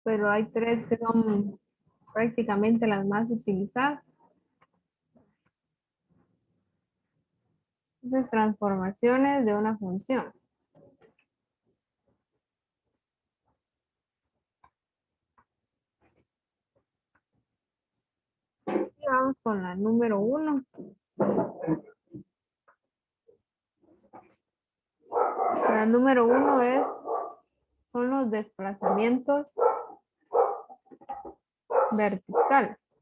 pero hay tres que son prácticamente las más utilizadas. Entonces, transformaciones de una función. Y vamos con la número 1. La número 1 son los desplazamientos verticales.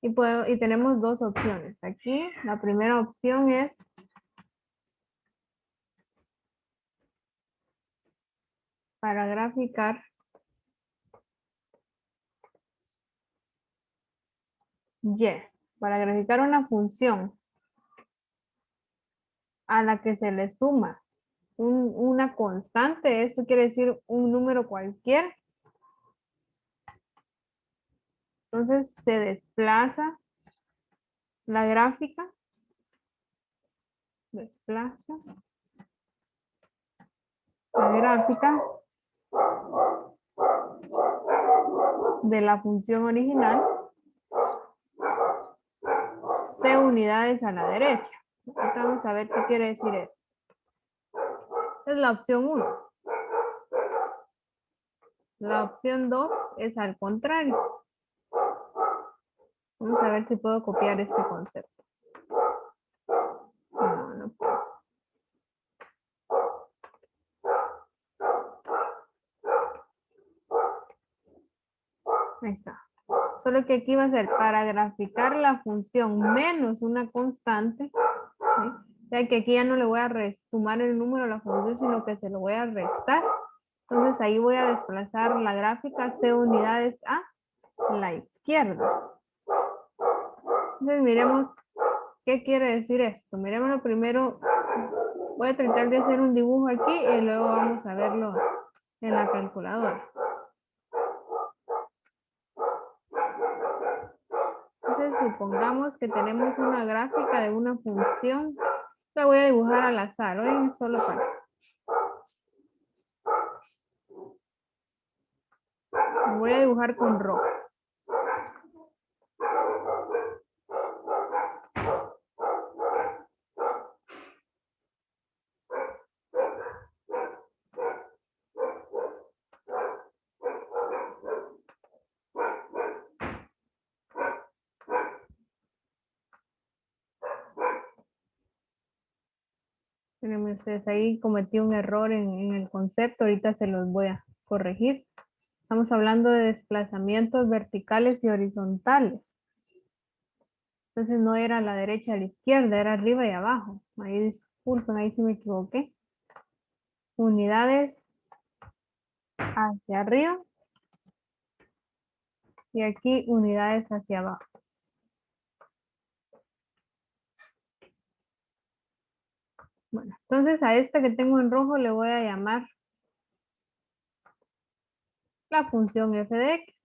Y tenemos dos opciones. Aquí la primera opción es para graficar y, para graficar una función a la que se le suma una constante, esto quiere decir un número cualquiera. Entonces se desplaza la gráfica, desplaza la gráfica de la función original c unidades a la derecha. Ahorita vamos a ver qué quiere decir eso. Es la opción 1. La opción 2 es al contrario. Vamos a ver si puedo copiar este concepto. No, no puedo. Ahí está. Solo que aquí va a ser para graficar la función menos una constante. ¿Sí? O sea que aquí ya no le voy a sumar el número a la función, sino que se lo voy a restar. Entonces ahí voy a desplazar la gráfica c unidades a la izquierda. Entonces miremos qué quiere decir esto. Miremoslo primero. Voy a tratar de hacer un dibujo aquí y luego vamos a verlo en la calculadora. Entonces supongamos que tenemos una gráfica de una función. La voy a dibujar al azar, ¿oyen? Solo para. Voy a dibujar con rojo. Miren ustedes, ahí cometí un error en el concepto, ahorita se los voy a corregir. Estamos hablando de desplazamientos verticales y horizontales. Entonces no era a la derecha y a la izquierda, era arriba y abajo. Ahí disculpen, ahí sí me equivoqué. Unidades hacia arriba y aquí unidades hacia abajo. Bueno, entonces a esta que tengo en rojo le voy a llamar la función f de x.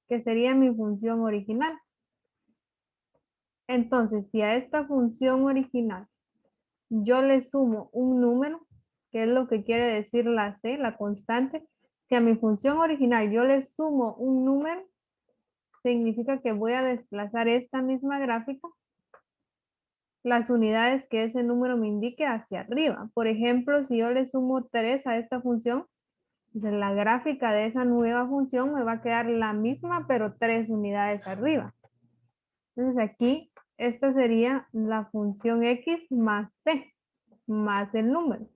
Que sería mi función original. Entonces, si a esta función original yo le sumo un número, que es lo que quiere decir la c, la constante, si a mi función original yo le sumo un número, significa que voy a desplazar esta misma gráfica, las unidades que ese número me indique hacia arriba. Por ejemplo, si yo le sumo 3 a esta función, entonces la gráfica de esa nueva función me va a quedar la misma, pero 3 unidades arriba. Entonces aquí, esta sería la función x más c, más el número.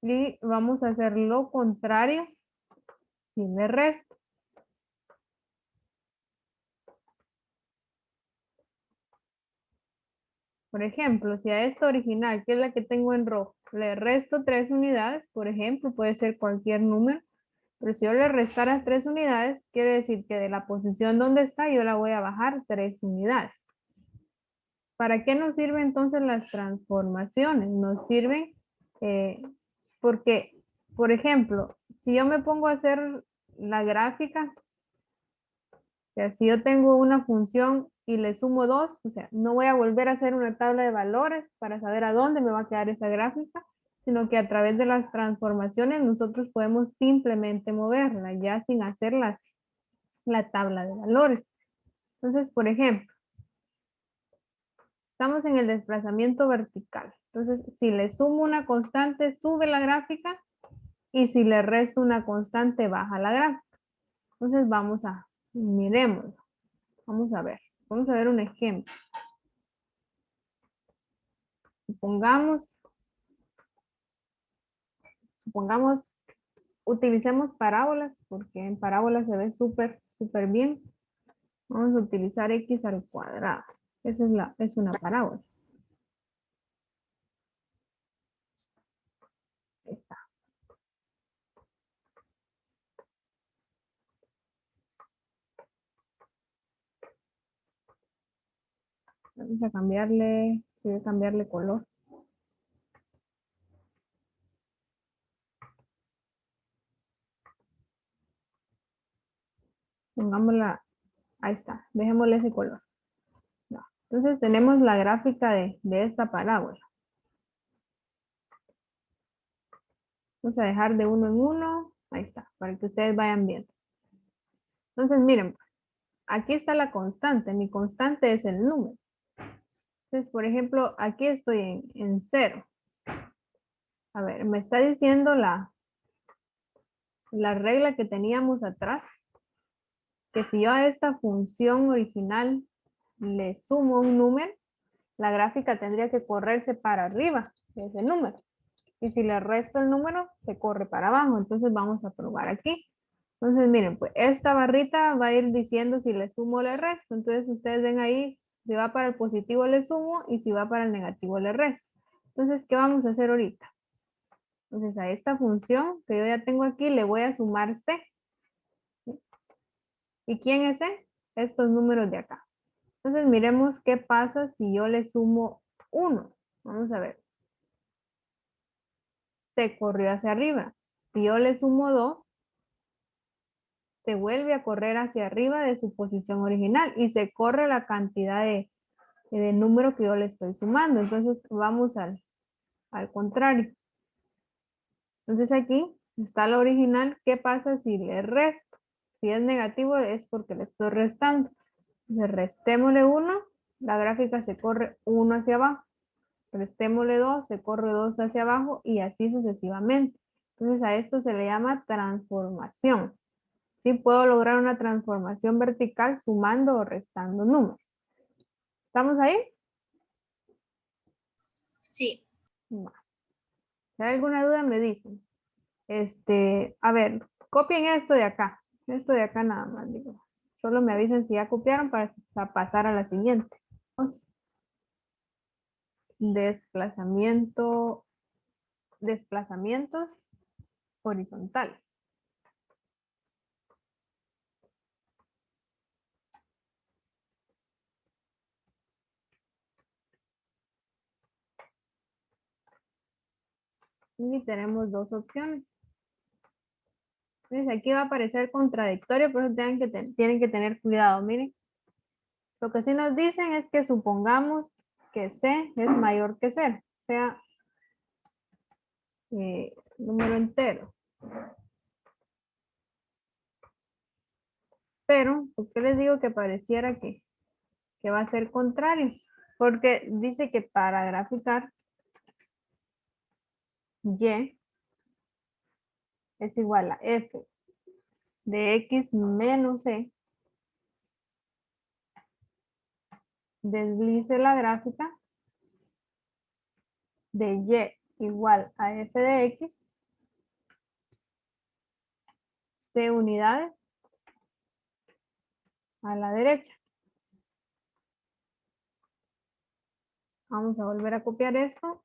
Y vamos a hacer lo contrario si le resto. Por ejemplo, si a esta original, que es la que tengo en rojo, le resto 3 unidades, por ejemplo, puede ser cualquier número, Pero si yo le restara 3 unidades, quiere decir que de la posición donde está, yo la voy a bajar 3 unidades. ¿Para qué nos sirven entonces las transformaciones? Nos sirven porque, por ejemplo, si yo me pongo a hacer la gráfica, o sea, si yo tengo una función y le sumo 2, o sea, no voy a volver a hacer una tabla de valores para saber a dónde me va a quedar esa gráfica, sino que a través de las transformaciones nosotros podemos simplemente moverla, ya sin hacer la tabla de valores. Entonces, por ejemplo, estamos en el desplazamiento vertical. Entonces, si le sumo una constante, sube la gráfica, y si le resto una constante, baja la gráfica. Entonces, miremoslo. Vamos a ver un ejemplo. Supongamos, utilicemos parábolas, porque en parábolas se ve súper bien. Vamos a utilizar x al cuadrado. Esa es una parábola. Ahí está. Vamos a voy a cambiarle color. Pongámosla, ahí está, dejémosle ese color. No. Entonces tenemos la gráfica de esta parábola. Vamos a dejar de uno en uno, ahí está, para que ustedes vayan viendo. Entonces miren, aquí está la constante, mi constante es el número. Entonces, por ejemplo, aquí estoy en 0. A ver, me está diciendo la regla que teníamos atrás, que si yo a esta función original le sumo un número, la gráfica tendría que correrse para arriba de ese número. Y si le resto el número, se corre para abajo. Entonces vamos a probar aquí. Entonces miren, pues esta barrita va a ir diciendo si le sumo o le resto. Entonces ustedes ven ahí, si va para el positivo le sumo y si va para el negativo le resto. Entonces, ¿qué vamos a hacer ahorita? Entonces a esta función que yo ya tengo aquí le voy a sumar c. ¿Y quién es c? Estos números de acá. Entonces miremos qué pasa si yo le sumo 1. Vamos a ver. Se corrió hacia arriba. Si yo le sumo 2, se vuelve a correr hacia arriba de su posición original y se corre la cantidad de número que yo le estoy sumando. Entonces vamos al contrario. Entonces aquí está la original. ¿Qué pasa si le resto? Si es negativo es porque le estoy restando. Entonces restémosle 1, la gráfica se corre 1 hacia abajo. Restémosle 2, se corre 2 hacia abajo y así sucesivamente. Entonces a esto se le llama transformación. Sí, puedo lograr una transformación vertical sumando o restando números. ¿Estamos ahí? Sí. No. Si hay alguna duda me dicen. A ver, copien esto de acá. Esto de acá nada más, digo. Solo me avisen si ya copiaron para pasar a la siguiente. Desplazamientos horizontales. Y tenemos dos opciones. Entonces aquí va a aparecer contradictorio, por eso tienen que tener cuidado. Miren, lo que sí nos dicen es que supongamos que C es mayor que 0, sea número entero. Pero, ¿por qué les digo que pareciera que va a ser contrario? Porque dice que para graficar Y es igual a F de X menos C. Deslice la gráfica de Y igual a F de X, C unidades a la derecha. Vamos a volver a copiar esto.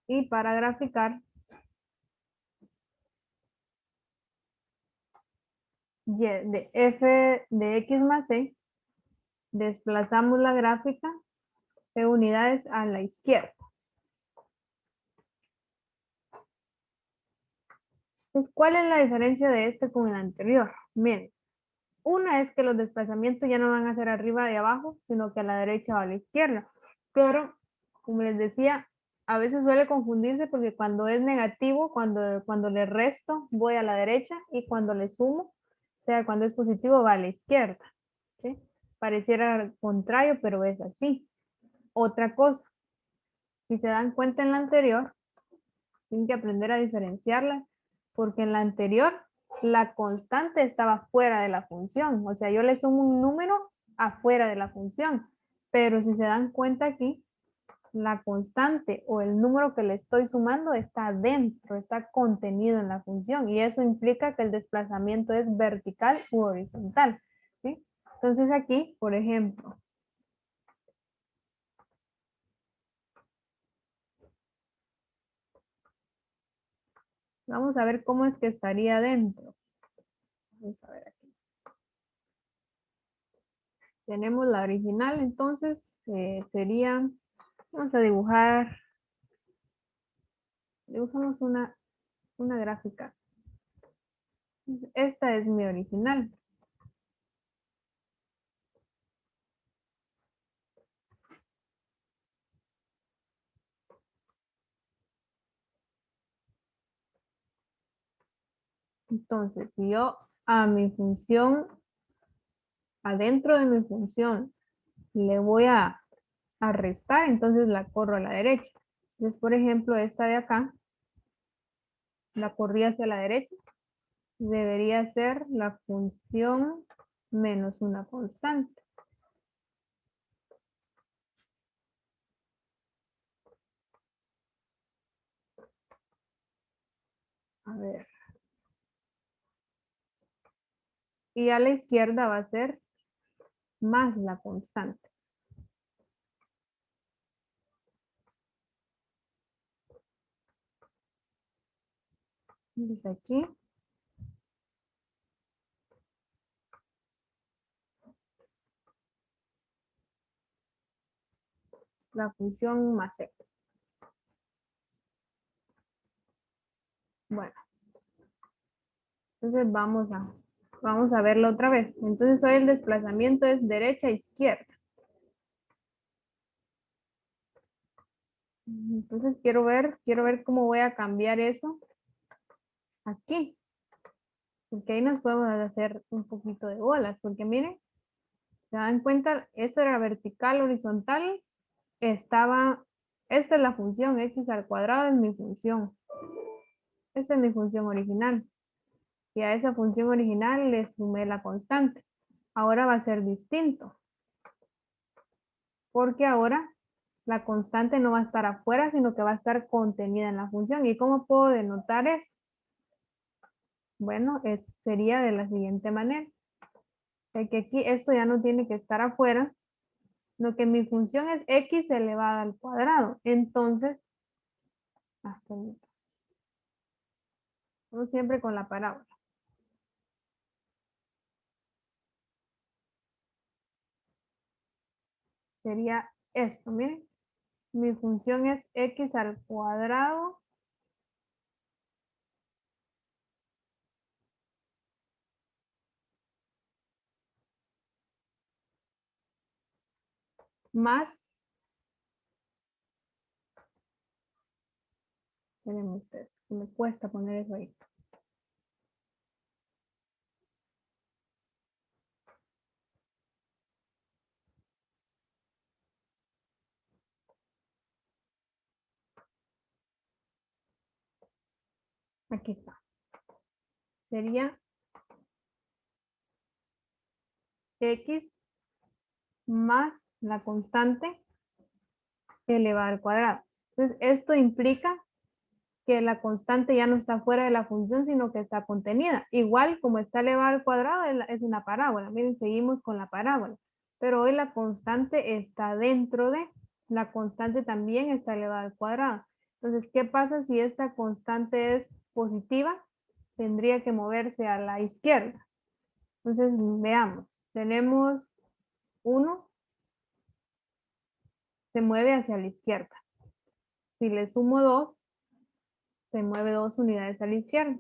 Y para graficar, y de f de x más c, desplazamos la gráfica c unidades a la izquierda. Entonces, ¿cuál es la diferencia de este con el anterior? Miren, una es que los desplazamientos ya no van a ser arriba y abajo, sino que a la derecha o a la izquierda. Pero, como les decía, a veces suele confundirse porque cuando es negativo, cuando le resto, voy a la derecha y cuando le sumo, o sea, cuando es positivo, va a la izquierda. ¿Sí? Pareciera contrario, pero es así. Otra cosa, si se dan cuenta en la anterior, tienen que aprender a diferenciarla, porque en la anterior la constante estaba fuera de la función. O sea, yo le sumo un número afuera de la función. Pero si se dan cuenta aquí, la constante o el número que le estoy sumando está dentro, está contenido en la función. Y eso implica que el desplazamiento es vertical u horizontal. ¿Sí? Entonces aquí, por ejemplo, vamos a ver cómo es que estaría dentro. Vamos a ver aquí. Tenemos la original, entonces sería, vamos a dibujar, dibujamos una gráfica. Esta es mi original. Entonces, si yo a mi función, adentro de mi función, le voy a restar, entonces la corro a la derecha. Entonces, por ejemplo, esta de acá, la corrí hacia la derecha, debería ser la función menos una constante. A ver. Y a la izquierda va a ser más la constante. Entonces aquí la función más c. Bueno, entonces vamos a verlo otra vez. Entonces hoy el desplazamiento es derecha, izquierda. Entonces quiero ver cómo voy a cambiar eso aquí. Porque ahí nos podemos hacer un poquito de bolas. Porque miren, se dan cuenta, esto era vertical, horizontal. Esta es la función x al cuadrado, es mi función. Esta es mi función original. Y a esa función original le sumé la constante. Ahora va a ser distinto, porque ahora la constante no va a estar afuera, sino que va a estar contenida en la función. ¿Y cómo puedo denotar eso? Bueno, sería de la siguiente manera. De que aquí esto ya no tiene que estar afuera, lo que mi función es x elevado al cuadrado. Entonces, vamos siempre con la parábola. Sería esto, miren. Mi función es x al cuadrado más, miren ustedes, que me cuesta poner eso ahí. Aquí está. Sería x más la constante elevada al cuadrado. Entonces, esto implica que la constante ya no está fuera de la función, sino que está contenida. Igual como está elevada al cuadrado, es una parábola. Miren, seguimos con la parábola. Pero hoy la constante está dentro de, la constante también está elevada al cuadrado. Entonces, ¿qué pasa si esta constante es positiva? Tendría que moverse a la izquierda. Entonces, veamos. Tenemos 1, se mueve hacia la izquierda. Si le sumo 2, se mueve 2 unidades a la izquierda.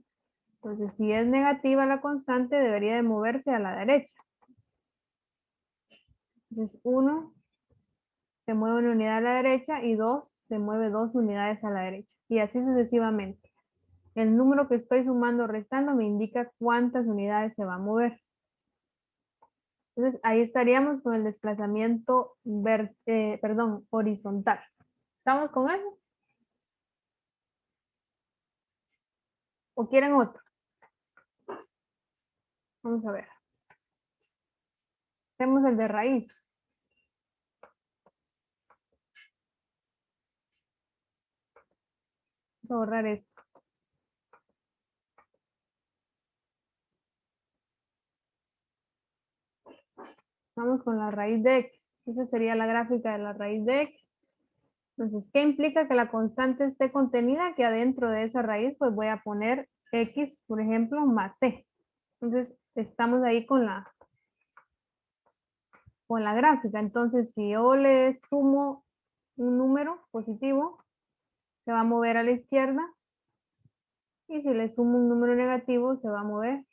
Entonces, si es negativa la constante, debería de moverse a la derecha. Entonces, 1 se mueve una unidad a la derecha y 2 se mueve 2 unidades a la derecha. Y así sucesivamente. El número que estoy sumando o restando me indica cuántas unidades se va a mover. Entonces, ahí estaríamos con el desplazamiento horizontal. ¿Estamos con eso? ¿O quieren otro? Vamos a ver. Hacemos el de raíz. Vamos a borrar esto. Vamos con la raíz de x. Esa sería la gráfica de la raíz de x. Entonces, ¿qué implica que la constante esté contenida? Que adentro de esa raíz, pues voy a poner x, por ejemplo, más c. Entonces, estamos ahí con la gráfica. Entonces, si yo le sumo un número positivo, se va a mover a la izquierda. Y si le sumo un número negativo, se va a mover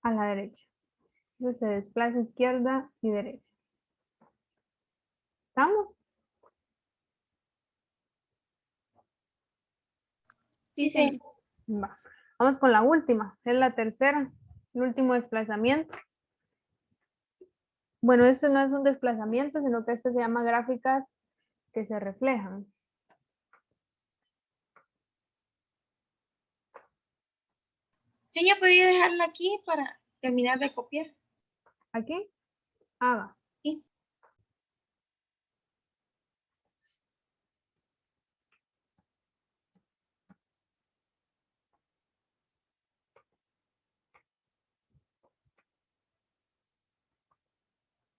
a la derecha. Entonces, se desplaza izquierda y derecha. ¿Estamos? Sí, sí. Va. Vamos con la última. Es la tercera. El último desplazamiento. Bueno, este no es un desplazamiento, sino que este se llama gráficas que se reflejan. Sí, yo podría dejarla aquí para terminar de copiar. Aquí, haga. Sí.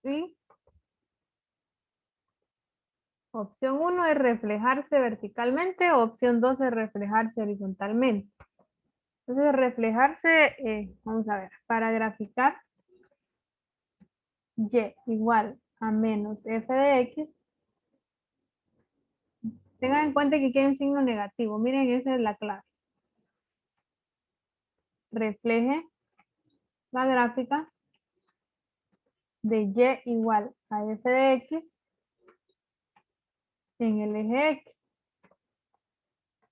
Y opción 1 es reflejarse verticalmente, opción 2 es reflejarse horizontalmente. Entonces, reflejarse, vamos a ver, para graficar y igual a menos f de x, tengan en cuenta que aquí hay un signo negativo. Miren, esa es la clave. Refleje la gráfica de y igual a f de x en el eje x.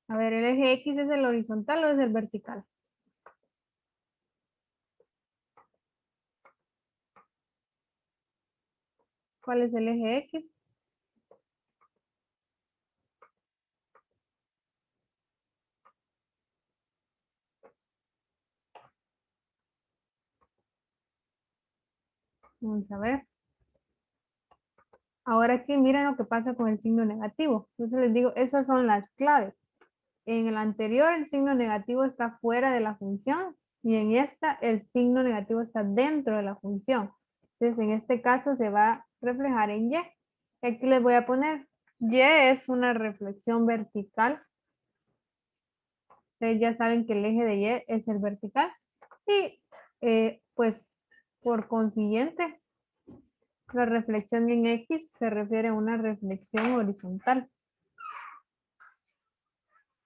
A ver, ¿el eje x es el horizontal o es el vertical? ¿Cuál es el eje x? Vamos a ver. Ahora aquí miren lo que pasa con el signo negativo. Entonces les digo, esas son las claves. En el anterior el signo negativo está fuera de la función y en esta el signo negativo está dentro de la función. Entonces en este caso se va a reflejar en y. Aquí les voy a poner y es una reflexión vertical. Ustedes ya saben que el eje de y es el vertical y pues por consiguiente la reflexión en X se refiere a una reflexión horizontal.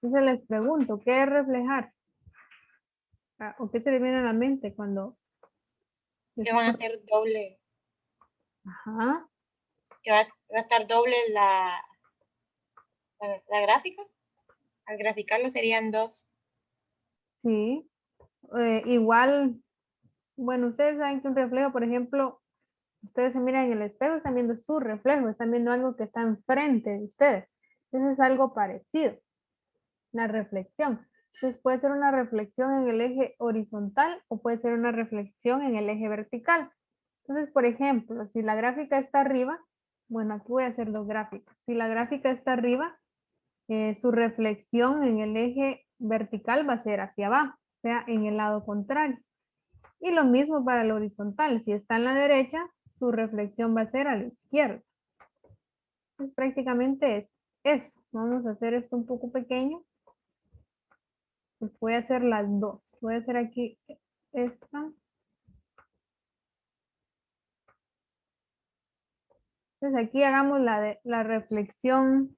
Entonces les pregunto, ¿qué es reflejar? ¿O qué se le viene a la mente cuando... Que van a ser doble. Ajá. Que va a estar doble la gráfica. Al graficarlo serían 2. Sí. Igual, bueno, ustedes saben que un reflejo, por ejemplo, ustedes se miran en el espejo, están viendo su reflejo, están viendo algo que está enfrente de ustedes. Entonces es algo parecido, la reflexión. Entonces puede ser una reflexión en el eje horizontal o puede ser una reflexión en el eje vertical. Entonces, por ejemplo, si la gráfica está arriba, bueno, aquí voy a hacer dos gráficas. Si la gráfica está arriba, su reflexión en el eje vertical va a ser hacia abajo, o sea, en el lado contrario. Y lo mismo para el horizontal. Si está en la derecha, su reflexión va a ser a la izquierda. Es prácticamente eso. eso. Vamos a hacer esto un poco pequeño. Pues voy a hacer las dos. Voy a hacer aquí esta. Entonces aquí hagamos la reflexión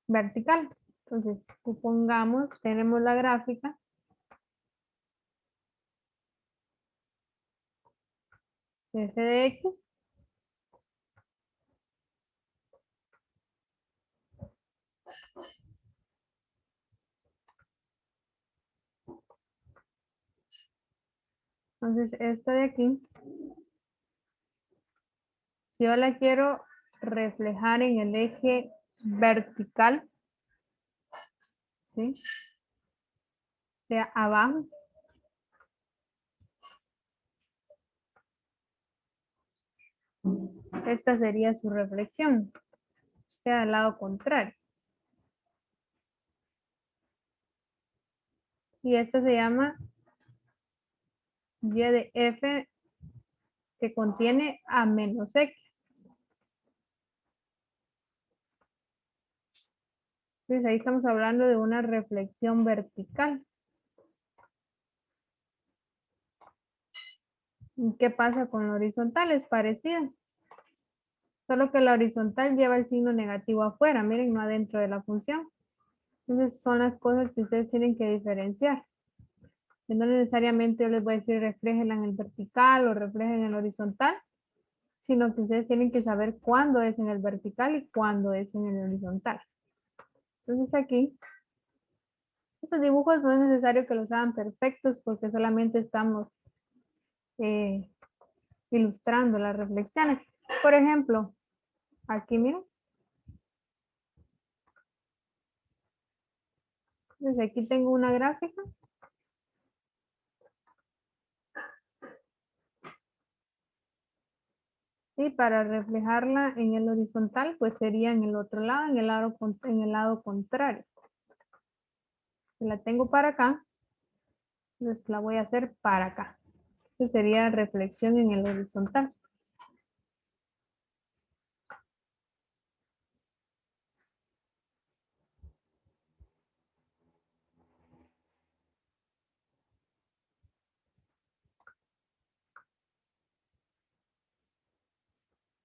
vertical. Entonces, supongamos, tenemos la gráfica. F de X. Entonces, esta de aquí, si yo la quiero reflejar en el eje vertical, ¿sí? Sea abajo. Esta sería su reflexión, sea al lado contrario. Y esta se llama Y de F que contiene a menos X. Entonces ahí estamos hablando de una reflexión vertical. ¿Y qué pasa con la horizontal? Es parecida. Solo que la horizontal lleva el signo negativo afuera, miren, no adentro de la función. Entonces son las cosas que ustedes tienen que diferenciar. Y no necesariamente yo les voy a decir refléjenla en el vertical o reflejen en el horizontal, sino que ustedes tienen que saber cuándo es en el vertical y cuándo es en el horizontal. Entonces aquí, estos dibujos no es necesario que los hagan perfectos porque solamente estamos eh, ilustrando las reflexiones. Por ejemplo, aquí miren. Entonces aquí tengo una gráfica. Y para reflejarla en el horizontal, pues sería en el otro lado, en el lado contrario. Si la tengo para acá, entonces la voy a hacer para acá. Entonces sería reflexión en el horizontal.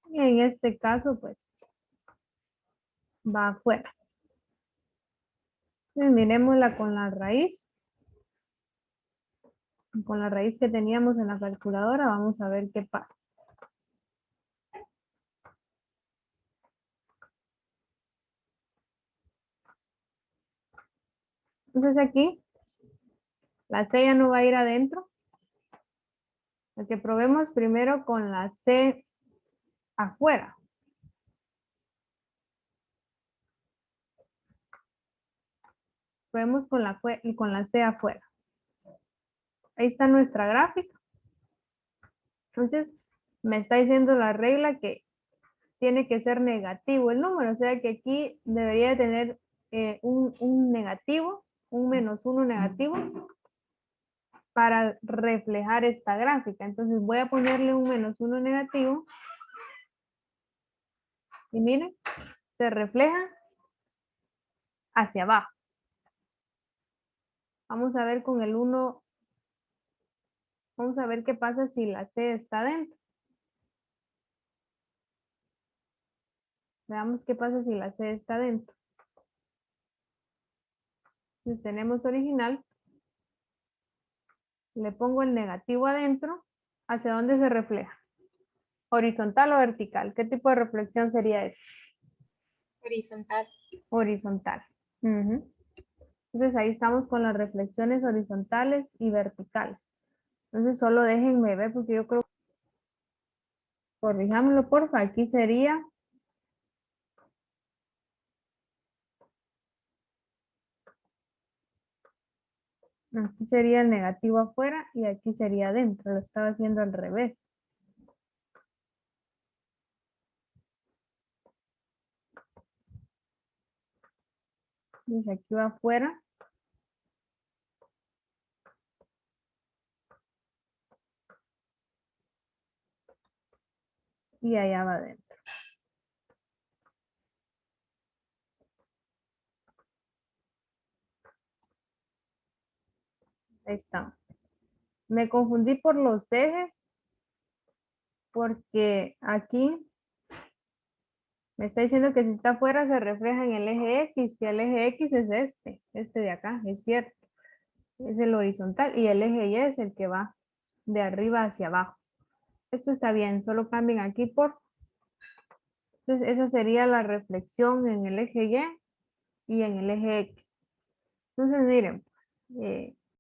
Y en este caso, pues, va afuera. Entonces, miremosla con la raíz. Con la raíz que teníamos en la calculadora, vamos a ver qué pasa. Entonces aquí, la C ya no va a ir adentro. Así que probemos primero con la C afuera. Probemos con la C afuera. Ahí está nuestra gráfica. Entonces, me está diciendo la regla que tiene que ser negativo el número, o sea que aquí debería de tener un negativo, un -1 negativo, para reflejar esta gráfica. Entonces voy a ponerle un -1 negativo. Y miren, se refleja hacia abajo. Vamos a ver con el 1, vamos a ver qué pasa si la C está dentro. Veamos qué pasa si la C está dentro. Entonces tenemos original. Le pongo el negativo adentro. ¿Hacia dónde se refleja? ¿Horizontal o vertical? ¿Qué tipo de reflexión sería esa? Horizontal. Horizontal. Entonces ahí estamos con las reflexiones horizontales y verticales. Entonces solo déjenme ver porque yo creo, corrijámoslo porfa, aquí sería el negativo afuera y aquí sería adentro. Lo estaba haciendo al revés. Entonces aquí va afuera. Y allá va adentro. Ahí está. Me confundí por los ejes porque aquí me está diciendo que si está afuera se refleja en el eje X y el eje X es este de acá, es cierto. Es el horizontal y el eje Y es el que va de arriba hacia abajo. Esto está bien, solo cambien aquí por. Entonces esa sería la reflexión en el eje Y y en el eje X. Entonces miren,